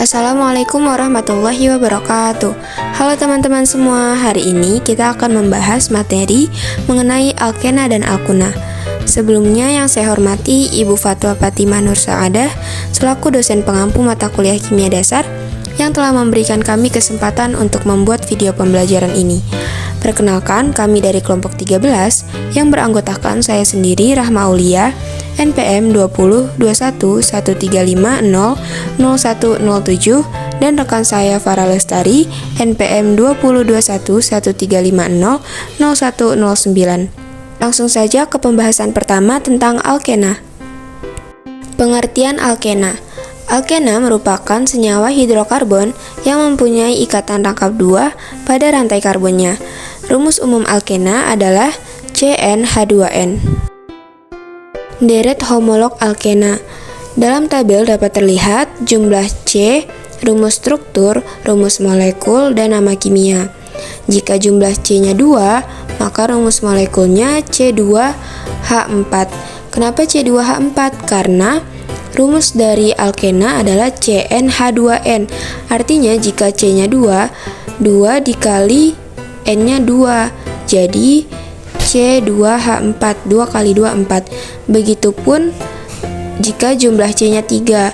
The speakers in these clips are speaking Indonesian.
Assalamualaikum warahmatullahi wabarakatuh. Halo teman-teman semua, hari ini kita akan membahas materi mengenai alkena dan alkuna. Sebelumnya yang saya hormati Ibu Fatwa Fatimah Nur Saadah selaku dosen pengampu mata kuliah kimia dasar yang telah memberikan kami kesempatan untuk membuat video pembelajaran ini. Perkenalkan, kami dari kelompok 13 yang beranggotakan saya sendiri Rahma Aulia, NPM 202113500107 dan rekan saya Farah Lestari NPM 202113500109. Langsung saja ke pembahasan pertama tentang alkena. Pengertian alkena. Alkena merupakan senyawa hidrokarbon yang mempunyai ikatan rangkap 2 pada rantai karbonnya. Rumus umum alkena adalah CnH2n. Deret homolog alkena. Dalam tabel dapat terlihat jumlah C, rumus struktur, rumus molekul, dan nama kimia. Jika jumlah C-nya 2, maka rumus molekulnya C2H4. Kenapa C2H4? Karena rumus dari alkena adalah CnH2n. Artinya jika C-nya 2, 2 dikali N-nya 2. Jadi C2H4, 2 kali 2, 4. Begitupun jika jumlah C-nya 3.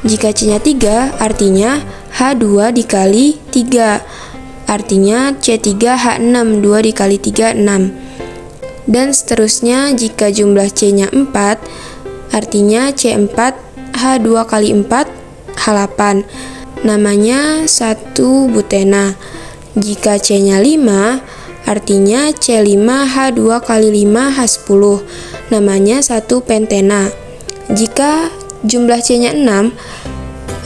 Jika C-nya 3, artinya H2 dikali 3. Artinya C3H6, 2 dikali 3, 6. Dan seterusnya jika jumlah C-nya 4, artinya C4H2 kali 4, H8. Namanya 1 butena. Jika C-nya 5, artinya C5H2 kali 5, H10. Namanya 1 pentena. Jika jumlah C-nya 6,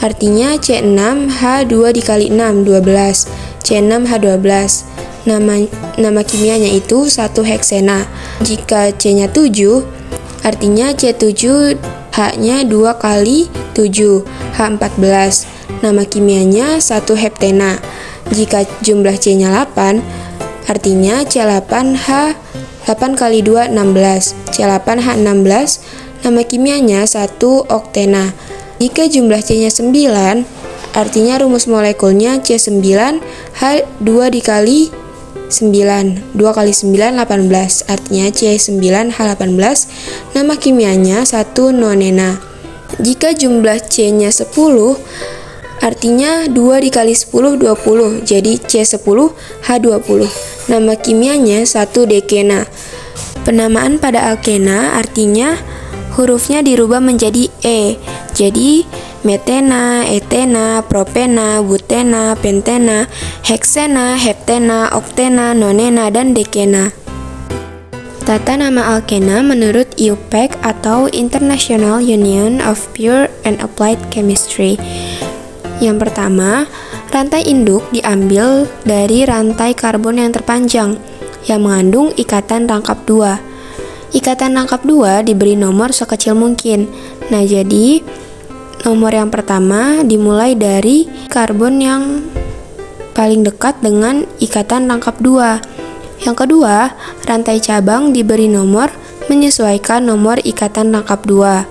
artinya C6H2 dikali 6, 12. C6H12. Nama kimianya itu 1 heksena. Jika C-nya 7, artinya C7H-nya 2 kali 7, H14. Nama kimianya 1 heptena. Jika jumlah C-nya 8, artinya C8H 8 kali 2, 16. C8H16, nama kimianya 1 oktena. Jika jumlah C-nya 9, artinya rumus molekulnya C9H2 dikali 9. 2 kali 9, 18. Artinya C9H18, nama kimianya 1 nonena. Jika jumlah C-nya 10, artinya 2 dikali 10, 20. Jadi C10H20. Nama kimianya 1 dekena. Penamaan pada alkena artinya hurufnya dirubah menjadi E. Jadi metena, etena, propena, butena, pentena, heksena, heptena, oktena, nonena, dan dekena. Tata nama alkena menurut IUPAC atau International Union of Pure and Applied Chemistry. Yang pertama, rantai induk diambil dari rantai karbon yang terpanjang yang mengandung ikatan rangkap 2. Ikatan rangkap 2 diberi nomor sekecil mungkin. Nah, jadi nomor yang pertama dimulai dari karbon yang paling dekat dengan ikatan rangkap 2. Yang kedua, rantai cabang diberi nomor menyesuaikan nomor ikatan rangkap 2.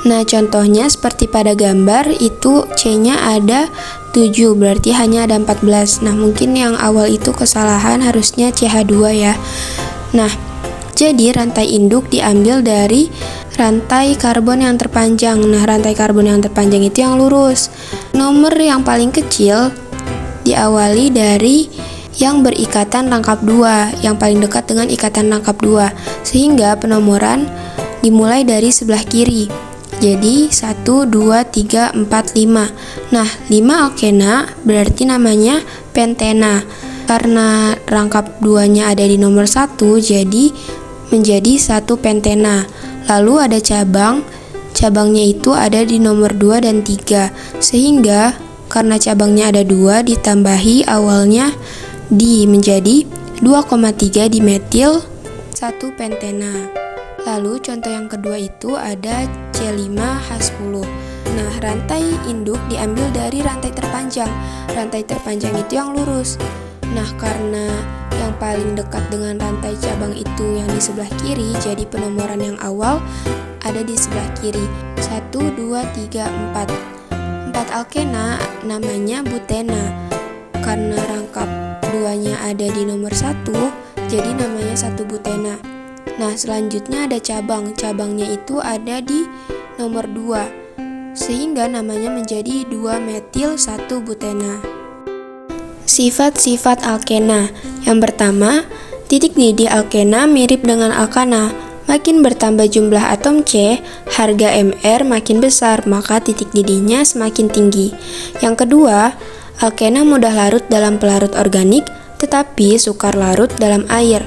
Nah, contohnya seperti pada gambar itu C-nya ada 7, berarti hanya ada 14. Nah, mungkin yang awal itu kesalahan, harusnya CH2 ya. Nah, jadi rantai induk diambil dari rantai karbon yang terpanjang. Nah, rantai karbon yang terpanjang itu yang lurus. Nomor yang paling kecil diawali dari yang berikatan rangkap 2, yang paling dekat dengan ikatan rangkap 2. Sehingga penomoran dimulai dari sebelah kiri. Jadi 1, 2, 3, 4, 5. Nah, 5 alkena berarti namanya pentena. Karena rangkap 2-nya ada di nomor 1, jadi menjadi 1 pentena. Lalu ada cabangnya itu ada di nomor 2 dan 3. Sehingga karena cabangnya ada 2 ditambahi awalnya di menjadi 2,3 dimetil 1 pentena. Lalu contoh yang kedua itu ada C5H10. Nah, rantai induk diambil dari rantai terpanjang. Rantai terpanjang itu yang lurus. Nah, karena yang paling dekat dengan rantai cabang itu yang di sebelah kiri, jadi penomoran yang awal ada di sebelah kiri. 1, 2, 3, 4. Sifat alkena namanya butena. Karena rangkap duanya ada di nomor 1, jadi namanya 1 butena. Nah, selanjutnya ada cabang. Cabangnya itu ada di nomor 2, sehingga namanya menjadi 2 metil 1 butena. Sifat-sifat alkena. Yang pertama, titik didih alkena mirip dengan alkana. Makin bertambah jumlah atom C, harga Mr makin besar, maka titik didihnya semakin tinggi. Yang kedua, alkena mudah larut dalam pelarut organik, tetapi sukar larut dalam air.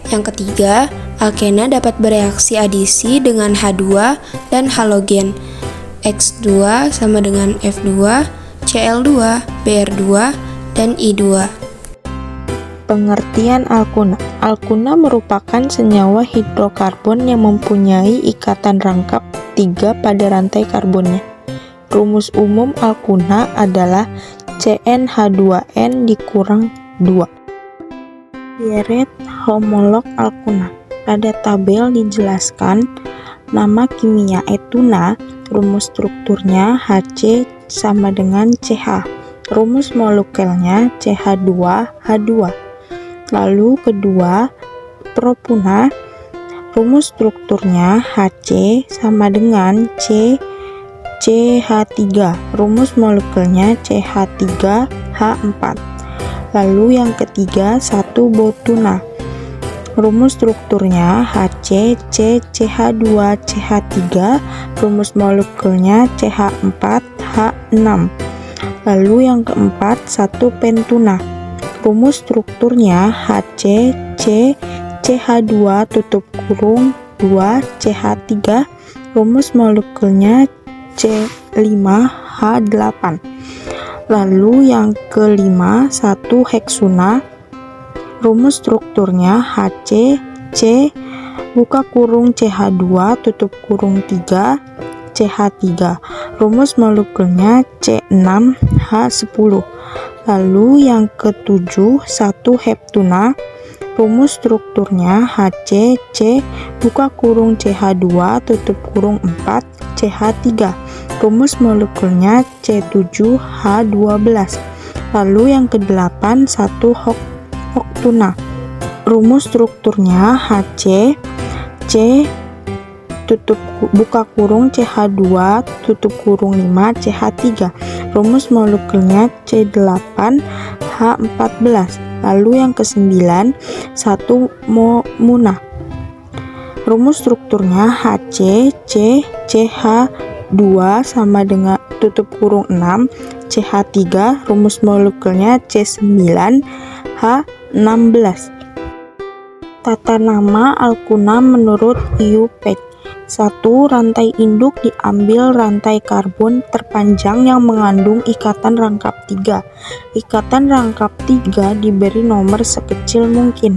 Yang ketiga, alkena dapat bereaksi adisi dengan H2 dan halogen. X2 sama dengan F2, Cl2, Br2, dan I2. Pengertian alkuna. Alkuna merupakan senyawa hidrokarbon yang mempunyai ikatan rangkap 3 pada rantai karbonnya. Rumus umum alkuna adalah CnH2n dikurang 2. Deret homolog alkuna. Pada tabel dijelaskan nama kimia etuna, rumus strukturnya Hc sama dengan Ch. Rumus molekulnya CH2H2. Lalu kedua, propuna, rumus strukturnya Hc sama dengan CH3, rumus molekulnya CH3H4. Lalu yang ketiga, 1 botuna, rumus strukturnya HCCCH2CH3, rumus molekulnya CH4H6. Lalu yang keempat, 1 pentuna, rumus strukturnya HCCCH2 tutup kurung 2CH3, rumus molekulnya C5H8. Lalu yang kelima, 1 heksuna, rumus strukturnya HCC buka kurung CH2 tutup kurung 3 CH3, rumus molekulnya C6H10. Lalu yang ketujuh, 1 heptuna, rumus strukturnya HCC buka kurung CH2 tutup kurung 4 CH3, rumus molekulnya C7H12. Lalu yang kedelapan, 1 oktuna, rumus strukturnya HC C tutup buka kurung CH2 tutup kurung 5 CH3, rumus molekulnya C8H14. Lalu yang kesembilan, 1 muna, rumus strukturnya HC CH2 sama dengan tutup kurung 6 CH3, rumus molekulnya C9H16. Tata nama alkuna menurut IUPAC. 1. Rantai induk diambil rantai karbon terpanjang yang mengandung ikatan rangkap 3. Ikatan rangkap 3 diberi nomor sekecil mungkin.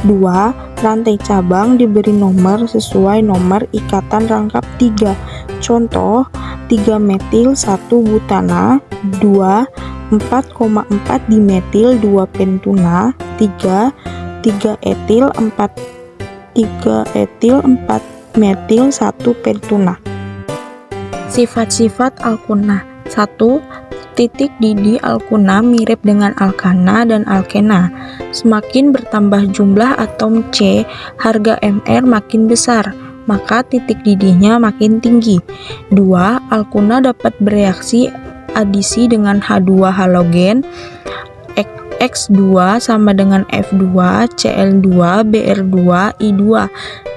2. Rantai cabang diberi nomor sesuai nomor ikatan rangkap 3. Contoh, 3 metil 1 butana, 2 4,4 dimetil 2 pentuna, 3 etil 4 metil 1 pentuna. Sifat-sifat alkuna. 1. Titik didih alkuna mirip dengan alkana dan alkena. Semakin bertambah jumlah atom C, harga Mr makin besar, maka titik didihnya makin tinggi. 2. Alkuna dapat bereaksi adisi dengan H2 halogen, X2 sama dengan F2, Cl2, Br2, I2,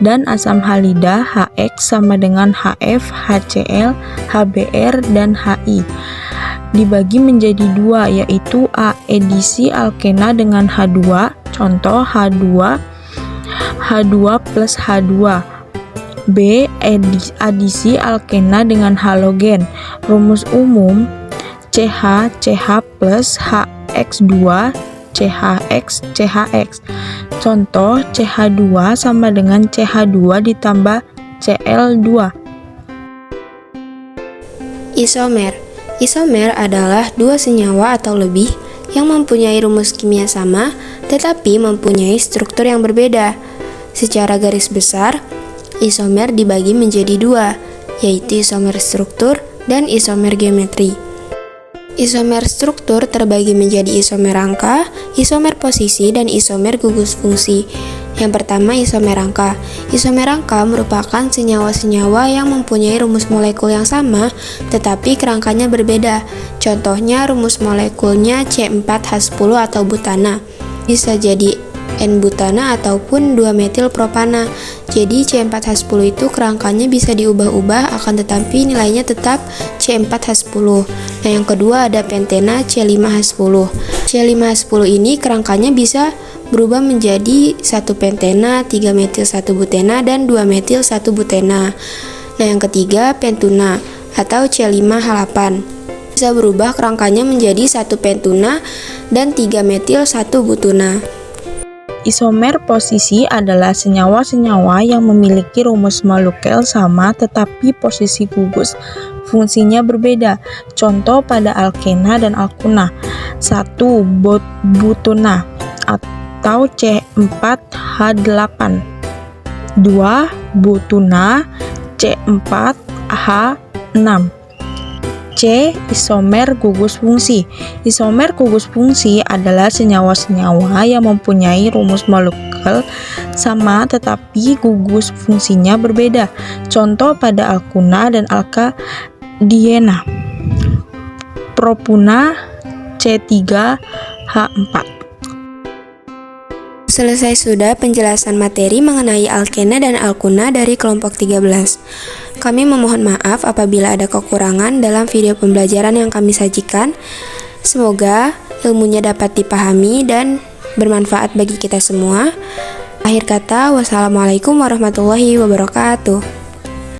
dan asam halida HX sama dengan HF, HCl, HBr, dan HI. Dibagi menjadi 2, yaitu A. Edisi alkena dengan H2, contoh H2 plus H2. B. Adisi alkena dengan halogen. Rumus umum CH plus HX2 CHX. Contoh CH2 sama dengan CH2 ditambah Cl2. Isomer. Isomer adalah dua senyawa atau lebih yang mempunyai rumus kimia sama tetapi mempunyai struktur yang berbeda. Secara garis besar, isomer dibagi menjadi 2, yaitu isomer struktur dan isomer geometri. Isomer struktur terbagi menjadi isomer rangka, isomer posisi, dan isomer gugus fungsi. Yang pertama, isomer rangka. Isomer rangka merupakan senyawa-senyawa yang mempunyai rumus molekul yang sama, tetapi kerangkanya berbeda. Contohnya, rumus molekulnya C4H10 atau butana. Bisa jadi N-butana ataupun 2-metil-propana. Jadi C4H10 itu kerangkanya bisa diubah-ubah, akan tetapi nilainya tetap C4H10. Nah, yang kedua ada pentena C5H10. C5H10 ini kerangkanya bisa berubah menjadi 1 pentena, 3-metil-1-butena, dan 2-metil-1-butena. Nah, yang ketiga pentuna atau C5H8. Bisa berubah kerangkanya menjadi 1 pentuna dan 3-metil-1-butuna. Isomer posisi adalah senyawa-senyawa yang memiliki rumus molekul sama tetapi posisi gugus fungsinya berbeda. Contoh pada alkena dan alkuna. 1. Butuna atau C4H8. 2. Butuna C4H6. C. Isomer gugus fungsi. Isomer gugus fungsi adalah senyawa-senyawa yang mempunyai rumus molekul sama tetapi gugus fungsinya berbeda. Contoh pada alkuna dan alkadiena. Propuna C3H4. Selesai sudah penjelasan materi mengenai alkena dan alkuna dari kelompok 13. Kami memohon maaf apabila ada kekurangan dalam video pembelajaran yang kami sajikan. Semoga ilmunya dapat dipahami dan bermanfaat bagi kita semua. Akhir kata, wassalamualaikum warahmatullahi wabarakatuh.